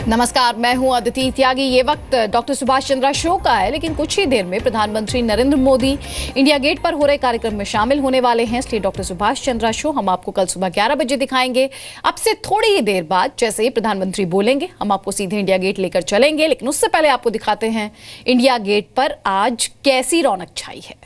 नमस्कार, मैं हूं अदिति त्यागी। ये वक्त डॉक्टर सुभाष चंद्रा शो का है, लेकिन कुछ ही देर में प्रधानमंत्री नरेंद्र मोदी इंडिया गेट पर हो रहे कार्यक्रम में शामिल होने वाले हैं। इसलिए डॉक्टर सुभाष चंद्रा शो हम आपको कल सुबह 11 बजे दिखाएंगे। अब से थोड़ी ही देर बाद जैसे ही प्रधानमंत्री बोलेंगे, हम आपको सीधे इंडिया गेट लेकर चलेंगे। लेकिन उससे पहले आपको दिखाते हैं इंडिया गेट पर आज कैसी रौनक छाई है।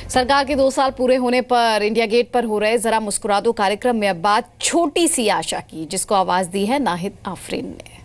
सरकार के 2 साल पूरे होने पर इंडिया गेट पर हो रहे जरा मुस्कुरा दो कार्यक्रम में अब बात छोटी सी आशा की, जिसको आवाज दी है नाहिद आफरीन ने।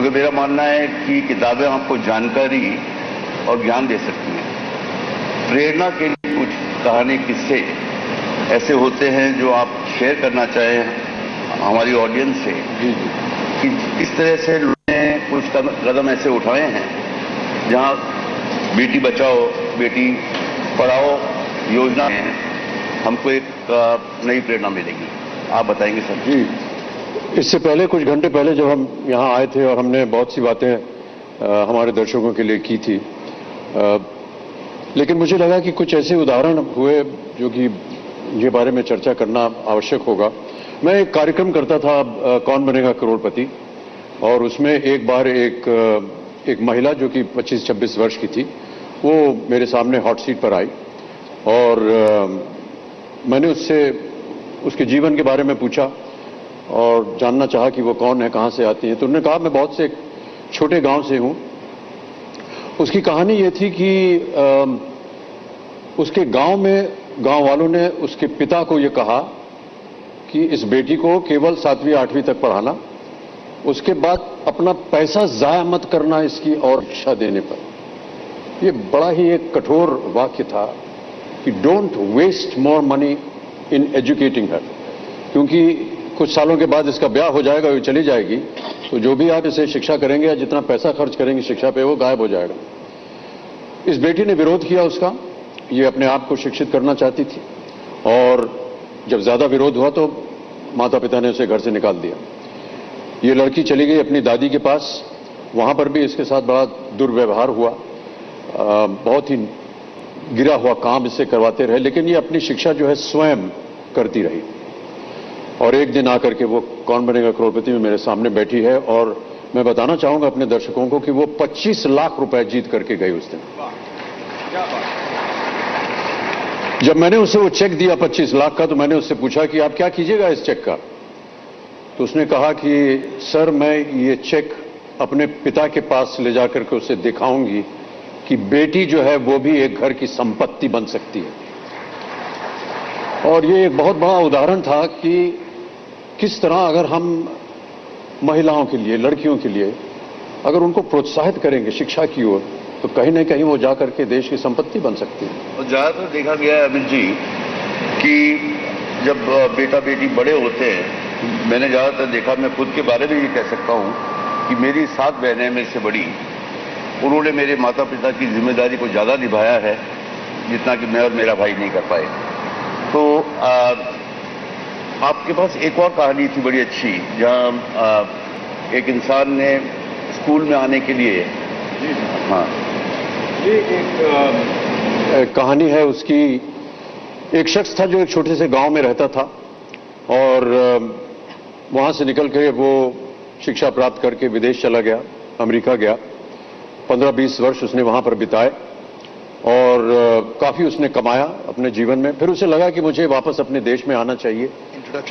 क्योंकि मेरा मानना है कि किताबें आपको जानकारी और ज्ञान दे सकती हैं। प्रेरणा के लिए कुछ कहानी किस्से ऐसे होते हैं जो आप शेयर करना चाहें हमारी ऑडियंस से कि इस तरह से लोगों ने कुछ कदम ऐसे उठाए हैं जहां बेटी बचाओ बेटी पढ़ाओ योजना है, हमको एक नई प्रेरणा मिलेगी। आप बताएंगे सर। जी, इससे पहले कुछ घंटे पहले जब हम यहाँ आए थे और हमने बहुत सी बातें हमारे दर्शकों के लिए की थी, लेकिन मुझे लगा कि कुछ ऐसे उदाहरण हुए जो कि ये बारे में चर्चा करना आवश्यक होगा। मैं एक कार्यक्रम करता था कौन बनेगा करोड़पति, और उसमें एक बार एक महिला जो कि 25-26 वर्ष की थी, वो मेरे सामने हॉट सीट पर आई और मैंने उससे उसके जीवन के बारे में पूछा और जानना चाहा कि वो कौन है, कहाँ से आती है। तो उन्होंने कहा मैं बहुत से छोटे गांव से हूं। उसकी कहानी ये थी कि उसके गांव में गांव वालों ने उसके पिता को ये कहा कि इस बेटी को केवल 7वीं 8वीं तक पढ़ाना, उसके बाद अपना पैसा जाया मत करना इसकी और शिक्षा देने पर। ये बड़ा ही एक कठोर वाक्य था कि don't waste more money in educating her, क्योंकि कुछ सालों के बाद इसका ब्याह हो जाएगा, वो चली जाएगी, तो जो भी आप इसे शिक्षा करेंगे या जितना पैसा खर्च करेंगे शिक्षा पे वो गायब हो जाएगा। इस बेटी ने विरोध किया उसका, ये अपने आप को शिक्षित करना चाहती थी, और जब ज्यादा विरोध हुआ तो माता पिता ने उसे घर से निकाल दिया। ये लड़की चली गई अपनी दादी के पास, वहां पर भी इसके साथ बड़ा दुर्व्यवहार हुआ, बहुत ही गिरा हुआ काम इससे करवाते रहे, लेकिन ये अपनी शिक्षा जो है स्वयं करती रही। और एक दिन आकर के वो कौन बनेगा करोड़पति में मेरे सामने बैठी है, और मैं बताना चाहूंगा अपने दर्शकों को कि वो 25 लाख रुपए जीत करके गई उस दिन। जब मैंने उसे वो चेक दिया 25 लाख का, तो मैंने उससे पूछा कि आप क्या कीजिएगा इस चेक का। तो उसने कहा कि सर मैं ये चेक अपने पिता के पास ले जाकर के उसे दिखाऊंगी कि बेटी जो है वो भी एक घर की संपत्ति बन सकती है। और ये एक बहुत बड़ा उदाहरण था कि किस तरह अगर हम महिलाओं के लिए, लड़कियों के लिए अगर उनको प्रोत्साहित करेंगे शिक्षा की ओर, तो कहीं न कहीं वो जाकर के देश की संपत्ति बन सकती है। और ज्यादातर देखा गया है अमित जी कि जब बेटा बेटी बड़े होते हैं, मैंने ज्यादातर देखा, मैं खुद के बारे में ये कह सकता हूं कि मेरी 7 बहनें मेरे से बड़ी, उन्होंने मेरे माता पिता की जिम्मेदारी को ज्यादा निभाया है जितना कि मैं और मेरा भाई नहीं कर पाए। तो आपके पास एक और कहानी थी बड़ी अच्छी, जहां एक इंसान ने स्कूल में आने के लिए, हाँ ये एक कहानी है उसकी। एक शख्स था जो एक छोटे से गांव में रहता था और वहां से निकल के वो शिक्षा प्राप्त करके विदेश चला गया, अमेरिका गया। 15-20 वर्ष उसने वहां पर बिताए और काफी उसने कमाया अपने जीवन में। फिर उसे लगा कि मुझे वापस अपने देश में आना चाहिए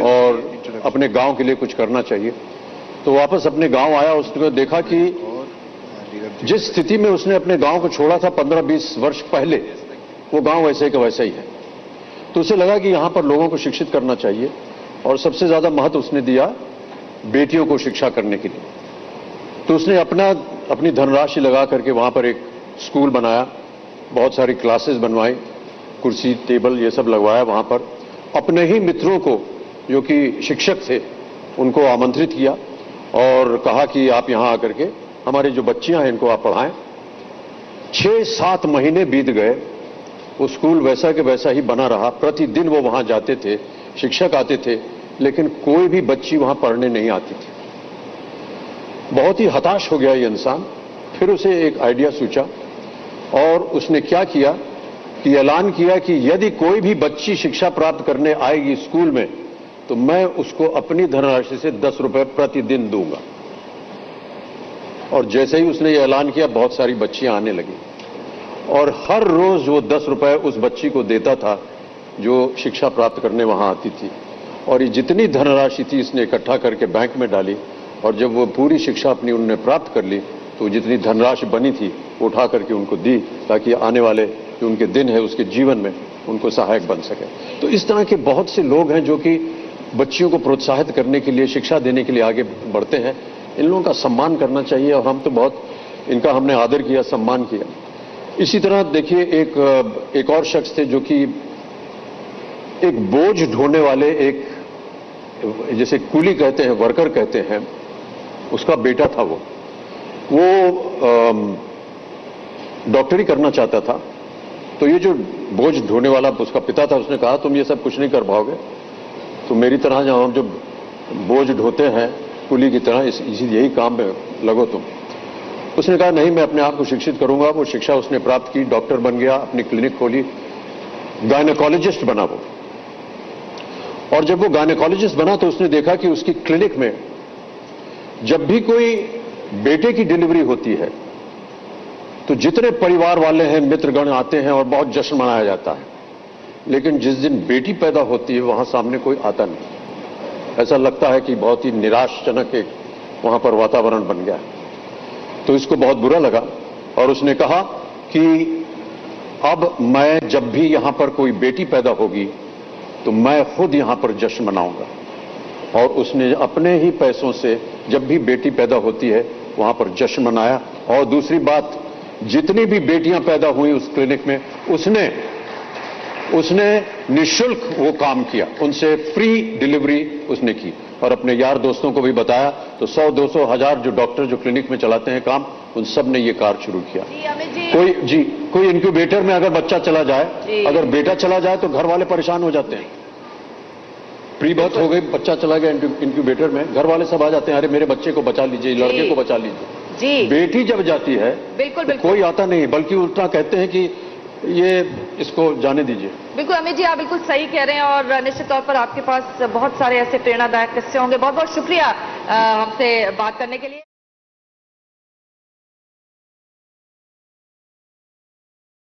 और अपने गांव के लिए कुछ करना चाहिए। तो वापस अपने गांव आया। उसने देखा कि जिस स्थिति में उसने अपने गांव को छोड़ा था 15-20 वर्ष पहले, वो गांव वैसे का वैसा ही है। तो उसे लगा कि यहां पर लोगों को शिक्षित करना चाहिए, और सबसे ज्यादा महत्व उसने दिया बेटियों को शिक्षा करने के लिए। तो उसने अपनी धनराशि लगा करके वहां पर एक स्कूल बनाया, बहुत सारी क्लासेस बनवाई, कुर्सी टेबल ये सब लगवाया वहां पर। अपने ही मित्रों को जो कि शिक्षक थे उनको आमंत्रित किया और कहा कि आप यहां आकर के हमारी जो बच्चियां हैं इनको आप पढ़ाएं। 6-7 महीने बीत गए, वो स्कूल वैसा के वैसा ही बना रहा। प्रतिदिन वो वहां जाते थे, शिक्षक आते थे, लेकिन कोई भी बच्ची वहां पढ़ने नहीं आती थी। बहुत ही हताश हो गया ये इंसान। फिर उसे एक आइडिया सूझा और उसने क्या किया कि ऐलान किया कि यदि कोई भी बच्ची शिक्षा प्राप्त करने आएगी स्कूल में, तो मैं उसको अपनी धनराशि से 10 रुपए प्रतिदिन दूंगा। और जैसे ही उसने ये ऐलान किया, बहुत सारी बच्चियां आने लगी और हर रोज वो 10 रुपए उस बच्ची को देता था जो शिक्षा प्राप्त करने वहां आती थी। और ये जितनी धनराशि थी इसने इकट्ठा करके बैंक में डाली, और जब वो पूरी शिक्षा अपनी उन्होंने प्राप्त कर ली तो जितनी धनराशि बनी थी वो उठा करके उनको दी, ताकि आने वाले जो उनके दिन है उसके जीवन में उनको सहायक बन सके। तो इस तरह के बहुत से लोग हैं जो कि बच्चियों को प्रोत्साहित करने के लिए, शिक्षा देने के लिए आगे बढ़ते हैं। इन लोगों का सम्मान करना चाहिए और हम तो बहुत इनका हमने आदर किया, सम्मान किया। इसी तरह देखिए एक और शख्स थे जो कि एक बोझ ढोने वाले, एक जैसे कूली कहते हैं, वर्कर कहते हैं, उसका बेटा था। वो डॉक्टरी करना चाहता था। तो ये जो बोझ ढोने वाला उसका पिता था, उसने कहा तुम ये सब कुछ नहीं कर पाओगे, तो मेरी तरह जहां जो बोझ ढोते हैं कुली की तरह यही काम में लगो तुम। उसने कहा नहीं, मैं अपने आप को शिक्षित करूंगा। वो शिक्षा उसने प्राप्त की, डॉक्टर बन गया, अपनी क्लिनिक खोली, गायनेकोलॉजिस्ट बना वो। और जब वो गायनेकोलॉजिस्ट बना तो उसने देखा कि उसकी क्लिनिक में जब भी कोई बेटे की डिलीवरी होती है तो जितने परिवार वाले हैं, मित्रगण आते हैं और बहुत जश्न मनाया जाता है। लेकिन जिस दिन बेटी पैदा होती है वहां सामने कोई आता नहीं। ऐसा लगता है कि बहुत ही निराशजनक एक वहां पर वातावरण बन गया। तो इसको बहुत बुरा लगा और उसने कहा कि अब मैं जब भी यहां पर कोई बेटी पैदा होगी तो मैं खुद यहां पर जश्न मनाऊंगा। और उसने अपने ही पैसों से जब भी बेटी पैदा होती है वहां पर जश्न मनाया। और दूसरी बात, जितनी भी बेटियां पैदा हुई उस क्लिनिक में उसने निःशुल्क वो काम किया, उनसे फ्री डिलीवरी उसने की। और अपने यार दोस्तों को भी बताया। तो 100-200 हजार जो डॉक्टर जो क्लिनिक में चलाते हैं काम, उन सब ने ये कार्य शुरू किया। कोई इनक्यूबेटर में अगर बच्चा चला जाए, अगर बेटा चला जाए तो घर वाले परेशान हो जाते हैं। प्री बर्थ हो गई, बच्चा चला गया इंक्यूबेटर में, घर वाले सब आ जाते हैं, अरे मेरे बच्चे को बचा लीजिए, लड़के को बचा लीजिए। जी, बेटी जब जाती है बिल्कुल, तो कोई आता नहीं, बल्कि उल्टा कहते हैं कि ये इसको जाने दीजिए। बिल्कुल अमित जी, आप बिल्कुल सही कह रहे हैं और निश्चित तौर पर आपके पास बहुत सारे ऐसे प्रेरणादायक किस्से होंगे। बहुत बहुत शुक्रिया हमसे बात करने के लिए।